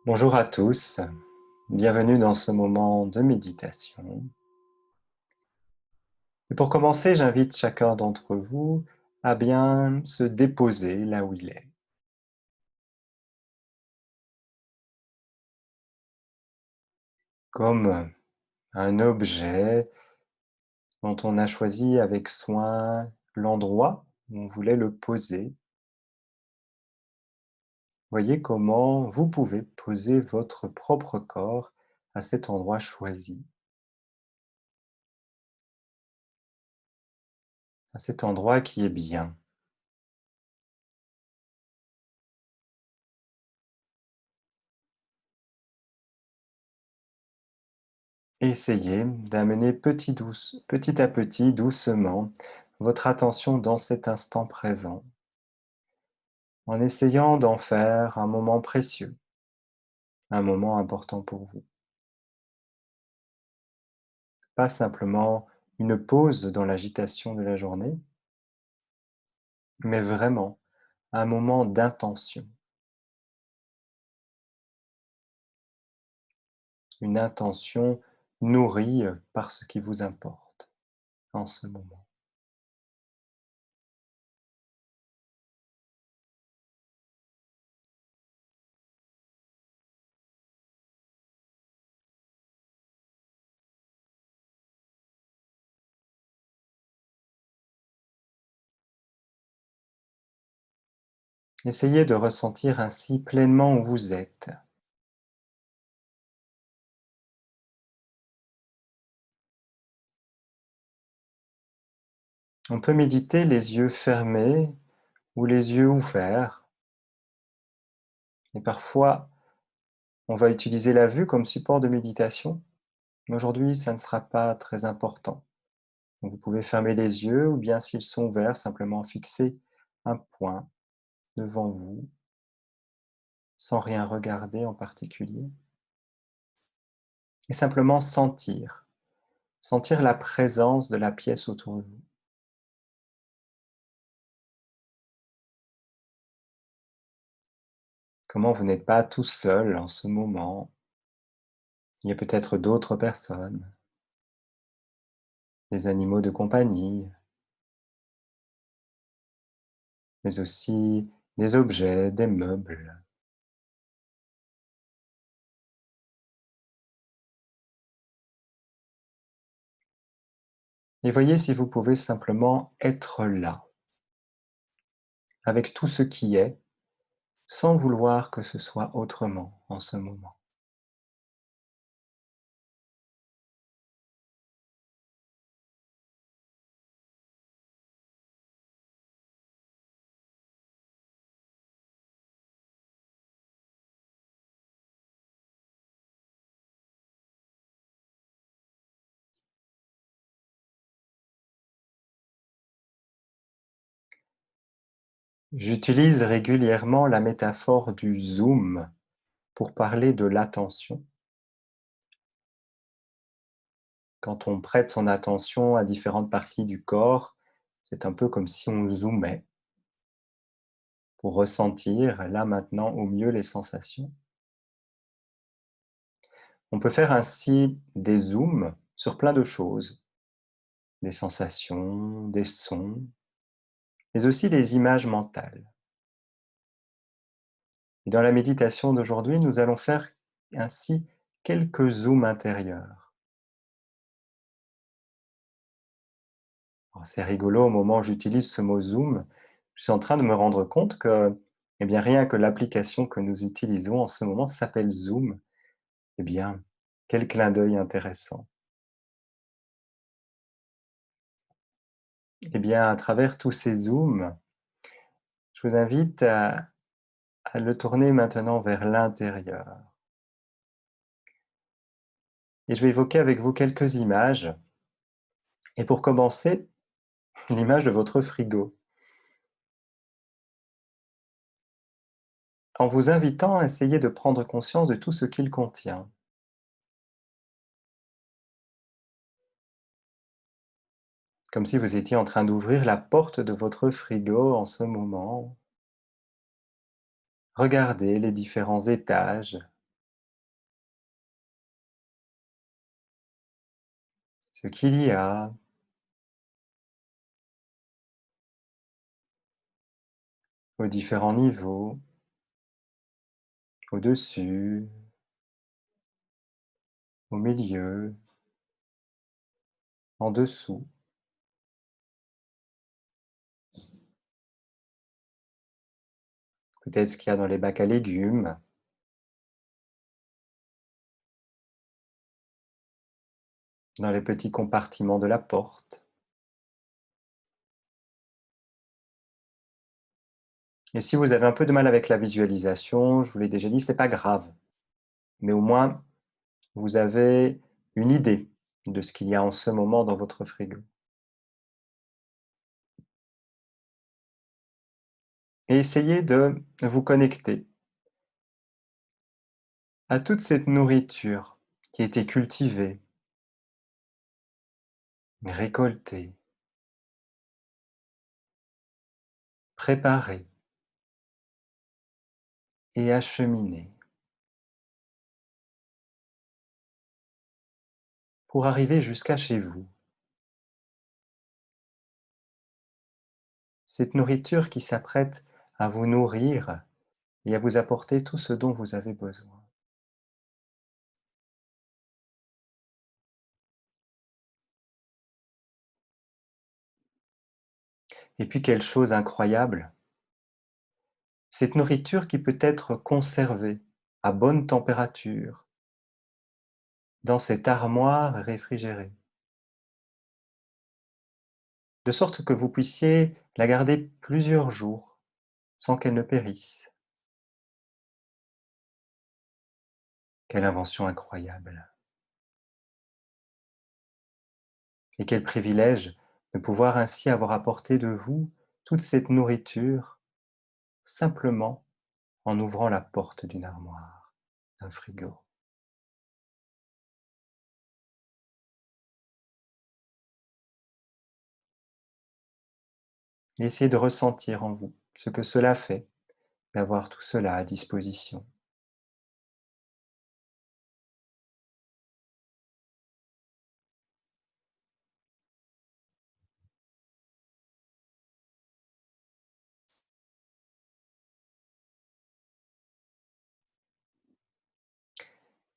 Bonjour à tous, bienvenue dans ce moment de méditation. Et pour commencer, j'invite chacun d'entre vous à bien se déposer là où il est, comme un objet dont on a choisi avec soin l'endroit où on voulait le poser. Voyez comment vous pouvez poser votre propre corps à cet endroit choisi, à cet endroit qui est bien. Essayez d'amener petit à petit, doucement, votre attention dans cet instant présent, en essayant d'en faire un moment précieux, un moment important pour vous. Pas simplement une pause dans l'agitation de la journée, mais vraiment un moment d'intention, une intention nourrie par ce qui vous importe en ce moment. Essayez de ressentir ainsi pleinement où vous êtes. On peut méditer les yeux fermés ou les yeux ouverts. Et parfois, on va utiliser la vue comme support de méditation, mais aujourd'hui, ça ne sera pas très important. Donc, vous pouvez fermer les yeux ou bien, s'ils sont ouverts, simplement fixer un point devant vous, sans rien regarder en particulier, et simplement sentir la présence de la pièce autour de vous. Comment vous n'êtes pas tout seul en ce moment. Il y a peut-être d'autres personnes, des animaux de compagnie, mais aussi des objets, des meubles. Et voyez si vous pouvez simplement être là, avec tout ce qui est, sans vouloir que ce soit autrement en ce moment. J'utilise régulièrement la métaphore du zoom pour parler de l'attention. Quand on prête son attention à différentes parties du corps, c'est un peu comme si on zoomait pour ressentir là maintenant au mieux les sensations. On peut faire ainsi des zooms sur plein de choses, des sensations, des sons, mais aussi des images mentales. Et dans la méditation d'aujourd'hui, nous allons faire ainsi quelques zooms intérieurs. Alors, c'est rigolo, au moment où j'utilise ce mot zoom, je suis en train de me rendre compte que, eh bien, rien que l'application que nous utilisons en ce moment s'appelle Zoom. Eh bien, quel clin d'œil intéressant. Eh bien, à travers tous ces zooms, je vous invite à le tourner maintenant vers l'intérieur. Et je vais évoquer avec vous quelques images. Et pour commencer, l'image de votre frigo. En vous invitant à essayer de prendre conscience de tout ce qu'il contient. Comme si vous étiez en train d'ouvrir la porte de votre frigo en ce moment. Regardez les différents étages, ce qu'il y a aux différents niveaux, au-dessus, au milieu, en dessous. Peut-être ce qu'il y a dans les bacs à légumes, dans les petits compartiments de la porte. Et si vous avez un peu de mal avec la visualisation, je vous l'ai déjà dit, c'est pas grave. Mais au moins, vous avez une idée de ce qu'il y a en ce moment dans votre frigo. Et essayez de vous connecter à toute cette nourriture qui a été cultivée, récoltée, préparée et acheminée pour arriver jusqu'à chez vous. Cette nourriture qui s'apprête à vous nourrir et à vous apporter tout ce dont vous avez besoin. Et puis quelle chose incroyable, cette nourriture qui peut être conservée à bonne température dans cette armoire réfrigérée, de sorte que vous puissiez la garder plusieurs jours sans qu'elle ne périsse. Quelle invention incroyable! Et quel privilège de pouvoir ainsi avoir à portée de vous toute cette nourriture simplement en ouvrant la porte d'une armoire, d'un frigo. Et essayez de ressentir en vous ce que cela fait d'avoir tout cela à disposition.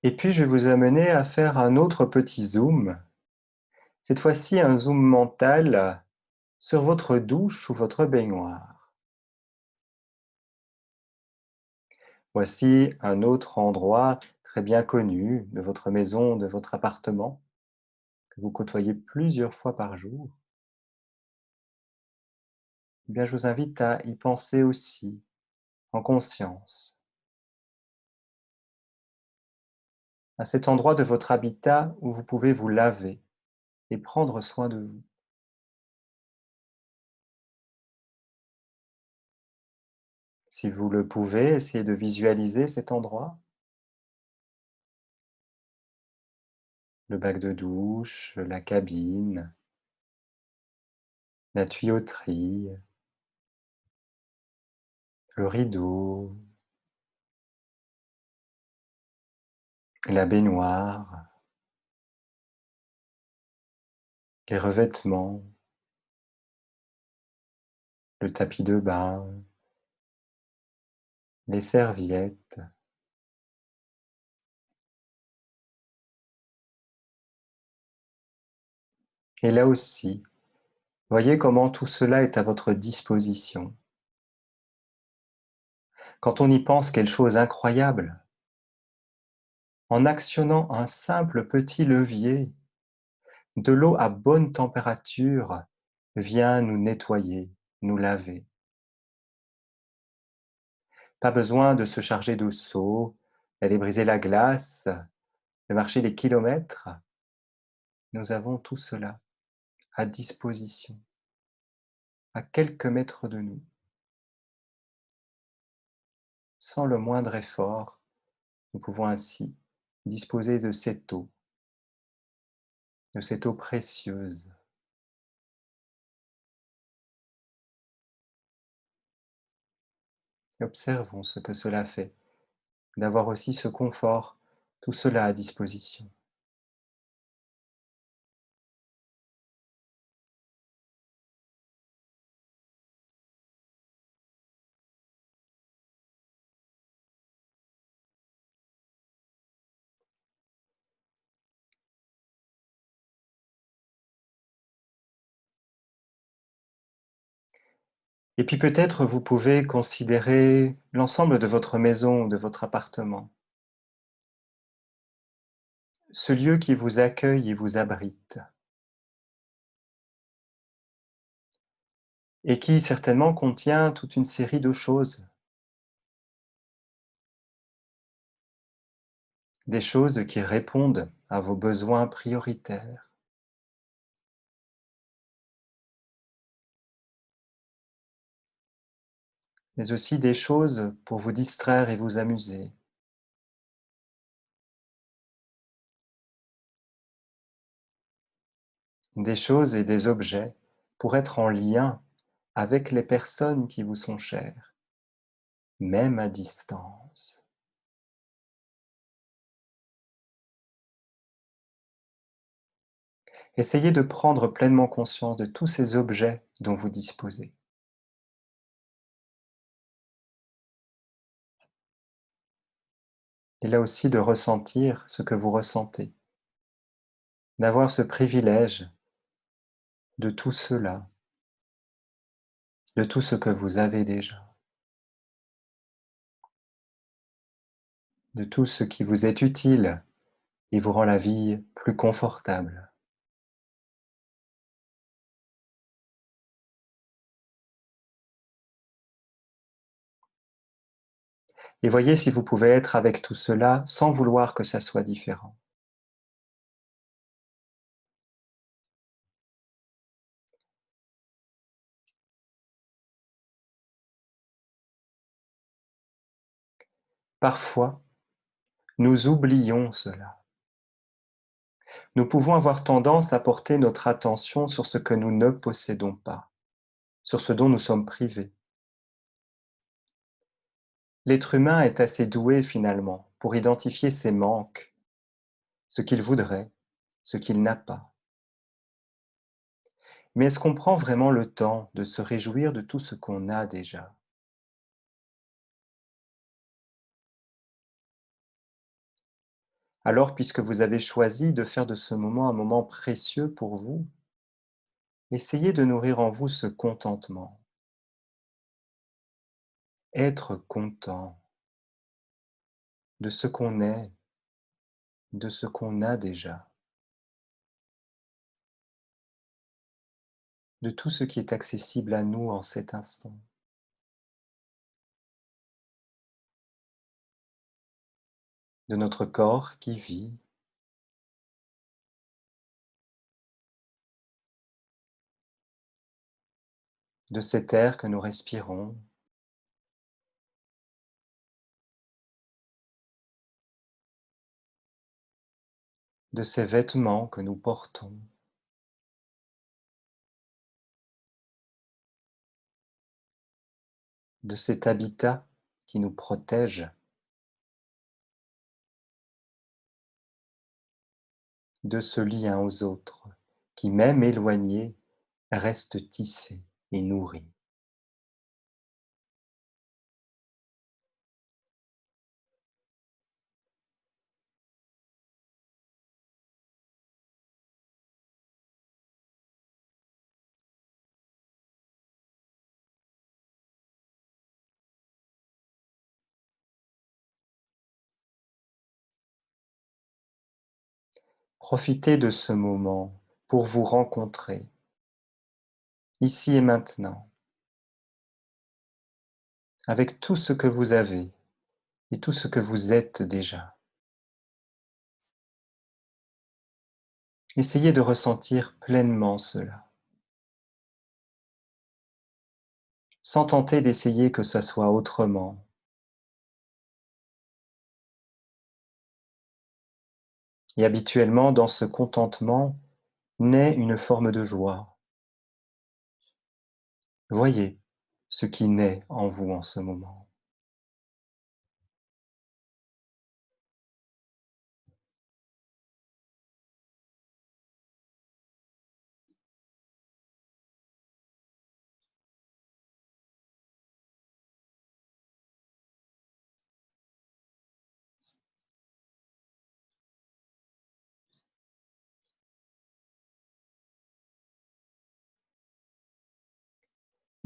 Et puis je vais vous amener à faire un autre petit zoom, cette fois-ci un zoom mental sur votre douche ou votre baignoire. Voici un autre endroit très bien connu de votre maison, de votre appartement, que vous côtoyez plusieurs fois par jour. Eh bien, je vous invite à y penser aussi, en conscience, à cet endroit de votre habitat où vous pouvez vous laver et prendre soin de vous. Si vous le pouvez, essayez de visualiser cet endroit, le bac de douche, la cabine, la tuyauterie, le rideau, la baignoire, les revêtements, le tapis de bain, les serviettes. Et là aussi, voyez comment tout cela est à votre disposition. Quand on y pense, quelle chose incroyable! En actionnant un simple petit levier, de l'eau à bonne température vient nous nettoyer, nous laver. Pas besoin de se charger de seau, d'aller briser la glace, de marcher des kilomètres. Nous avons tout cela à disposition, à quelques mètres de nous, sans le moindre effort. Nous pouvons ainsi disposer de cette eau précieuse. Et observons ce que cela fait d'avoir aussi ce confort, tout cela à disposition. Et puis peut-être vous pouvez considérer l'ensemble de votre maison ou de votre appartement, ce lieu qui vous accueille et vous abrite, et qui certainement contient toute une série de choses, des choses qui répondent à vos besoins prioritaires, mais aussi des choses pour vous distraire et vous amuser, des choses et des objets pour être en lien avec les personnes qui vous sont chères, même à distance. Essayez de prendre pleinement conscience de tous ces objets dont vous disposez. Et là aussi de ressentir ce que vous ressentez, d'avoir ce privilège de tout cela, de tout ce que vous avez déjà, de tout ce qui vous est utile et vous rend la vie plus confortable. Et voyez si vous pouvez être avec tout cela sans vouloir que ça soit différent. Parfois, nous oublions cela. Nous pouvons avoir tendance à porter notre attention sur ce que nous ne possédons pas, sur ce dont nous sommes privés. L'être humain est assez doué finalement pour identifier ses manques, ce qu'il voudrait, ce qu'il n'a pas. Mais est-ce qu'on prend vraiment le temps de se réjouir de tout ce qu'on a déjà? Alors, puisque vous avez choisi de faire de ce moment un moment précieux pour vous, essayez de nourrir en vous ce contentement. Être content de ce qu'on est, de ce qu'on a déjà, de tout ce qui est accessible à nous en cet instant, de notre corps qui vit, de cet air que nous respirons, de ces vêtements que nous portons, de cet habitat qui nous protège, de ce lien aux autres qui, même éloigné, reste tissé et nourri. Profitez de ce moment pour vous rencontrer, ici et maintenant, avec tout ce que vous avez et tout ce que vous êtes déjà. Essayez de ressentir pleinement cela, sans tenter d'essayer que ce soit autrement. Et habituellement, dans ce contentement, naît une forme de joie. Voyez ce qui naît en vous en ce moment.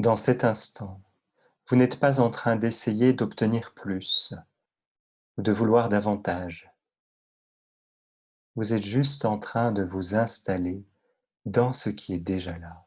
Dans cet instant, vous n'êtes pas en train d'essayer d'obtenir plus ou de vouloir davantage. Vous êtes juste en train de vous installer dans ce qui est déjà là.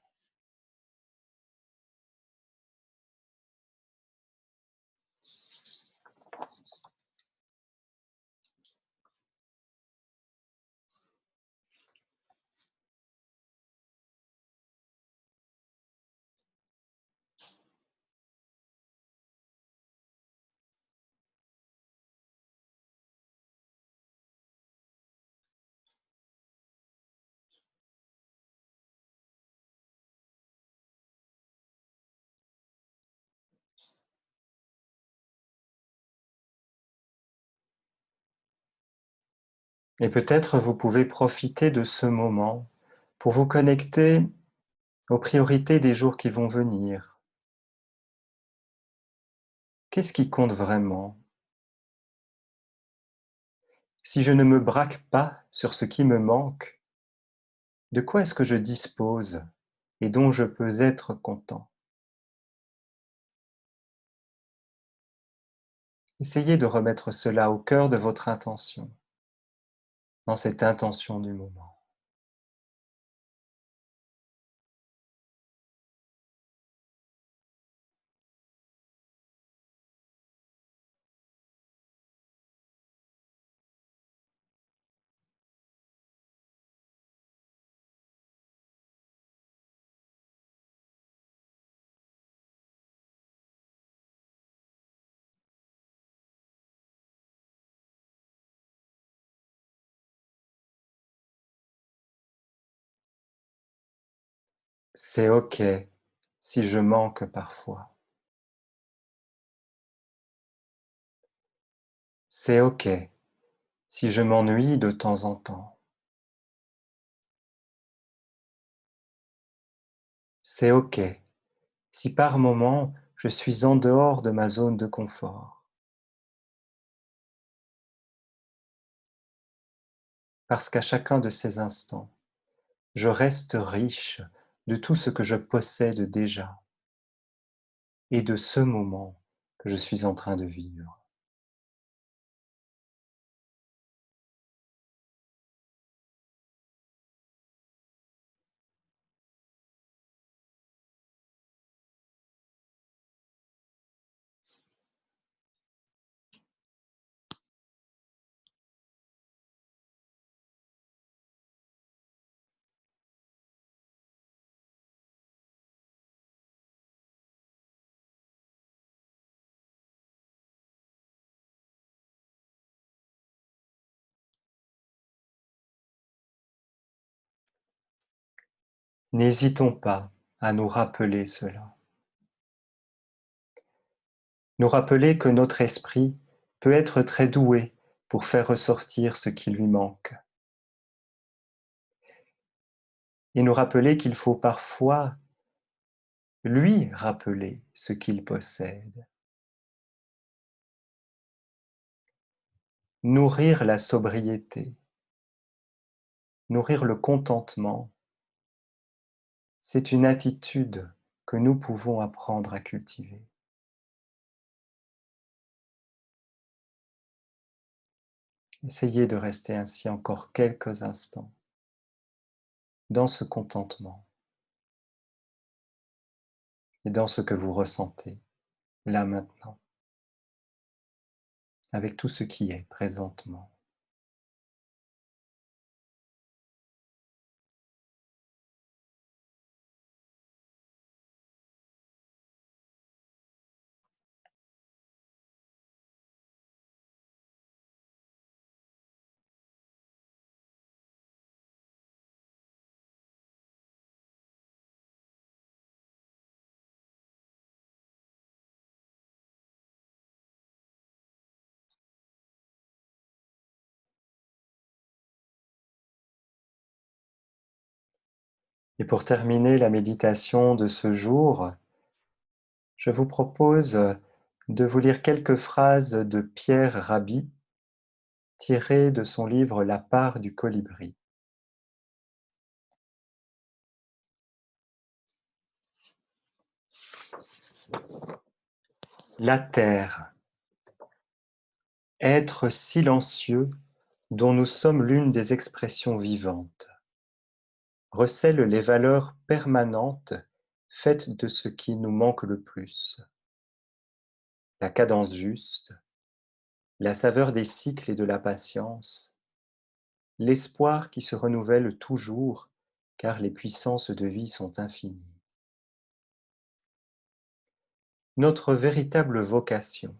Et peut-être vous pouvez profiter de ce moment pour vous connecter aux priorités des jours qui vont venir. Qu'est-ce qui compte vraiment? Si je ne me braque pas sur ce qui me manque, de quoi est-ce que je dispose et dont je peux être content? Essayez de remettre cela au cœur de votre intention, dans cette intention du moment. C'est OK si je manque parfois. C'est OK si je m'ennuie de temps en temps. C'est OK si par moment je suis en dehors de ma zone de confort. Parce qu'à chacun de ces instants, je reste riche de tout ce que je possède déjà et de ce moment que je suis en train de vivre. N'hésitons pas à nous rappeler cela. Nous rappeler que notre esprit peut être très doué pour faire ressortir ce qui lui manque. Et nous rappeler qu'il faut parfois lui rappeler ce qu'il possède. Nourrir la sobriété, nourrir le contentement, c'est une attitude que nous pouvons apprendre à cultiver. Essayez de rester ainsi encore quelques instants dans ce contentement et dans ce que vous ressentez là maintenant, avec tout ce qui est présentement. Et pour terminer la méditation de ce jour, je vous propose de vous lire quelques phrases de Pierre Rabhi tirées de son livre La part du colibri. La terre, être silencieux dont nous sommes l'une des expressions vivantes, recèle les valeurs permanentes faites de ce qui nous manque le plus. La cadence juste, la saveur des cycles et de la patience, l'espoir qui se renouvelle toujours car les puissances de vie sont infinies. Notre véritable vocation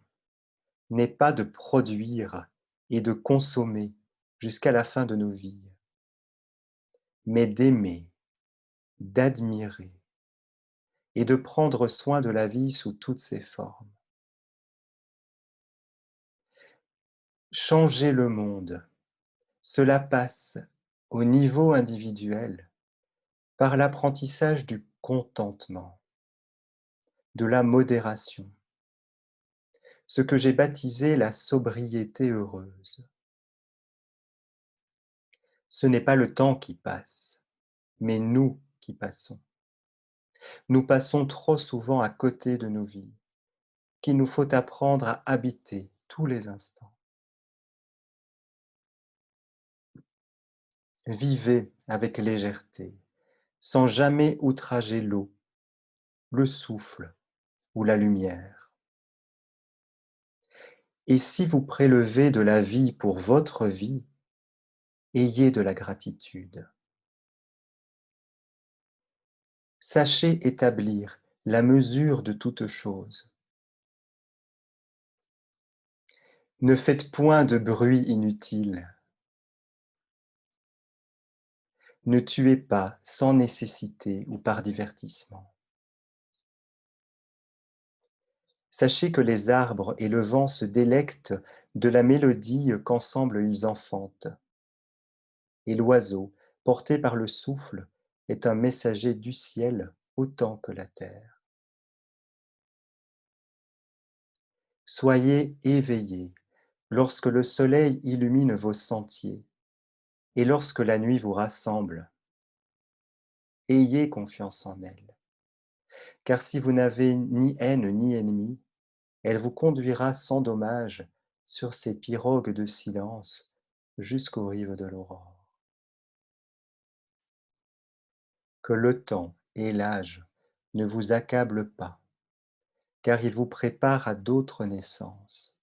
n'est pas de produire et de consommer jusqu'à la fin de nos vies, mais d'aimer, d'admirer et de prendre soin de la vie sous toutes ses formes. Changer le monde, cela passe au niveau individuel par l'apprentissage du contentement, de la modération, ce que j'ai baptisé la sobriété heureuse. Ce n'est pas le temps qui passe, mais nous qui passons. Nous passons trop souvent à côté de nos vies, qu'il nous faut apprendre à habiter tous les instants. Vivez avec légèreté, sans jamais outrager l'eau, le souffle ou la lumière. Et si vous prélevez de la vie pour votre vie, ayez de la gratitude. Sachez établir la mesure de toute chose. Ne faites point de bruit inutile. Ne tuez pas sans nécessité ou par divertissement. Sachez que les arbres et le vent se délectent de la mélodie qu'ensemble ils enfantent. Et l'oiseau, porté par le souffle, est un messager du ciel autant que la terre. Soyez éveillés lorsque le soleil illumine vos sentiers et lorsque la nuit vous rassemble. Ayez confiance en elle, car si vous n'avez ni haine ni ennemi, elle vous conduira sans dommage sur ces pirogues de silence jusqu'aux rives de l'aurore. Que le temps et l'âge ne vous accablent pas, car ils vous préparent à d'autres naissances.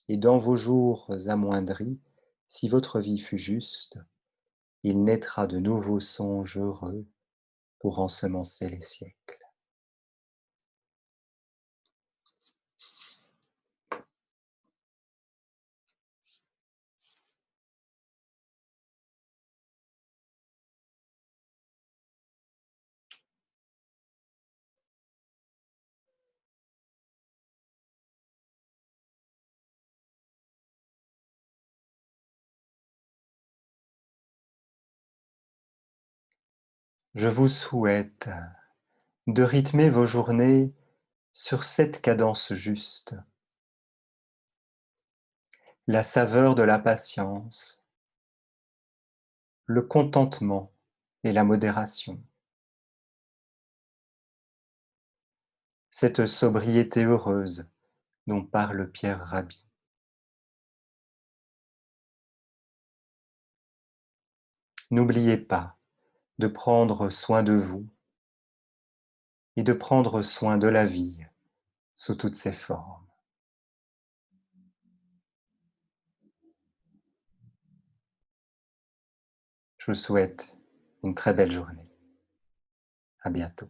Et dans vos jours amoindris, si votre vie fut juste, il naîtra de nouveaux songes heureux pour ensemencer les siècles. Je vous souhaite de rythmer vos journées sur cette cadence juste, la saveur de la patience, le contentement et la modération, cette sobriété heureuse dont parle Pierre Rabhi. N'oubliez pas de prendre soin de vous et de prendre soin de la vie sous toutes ses formes. Je vous souhaite une très belle journée. À bientôt.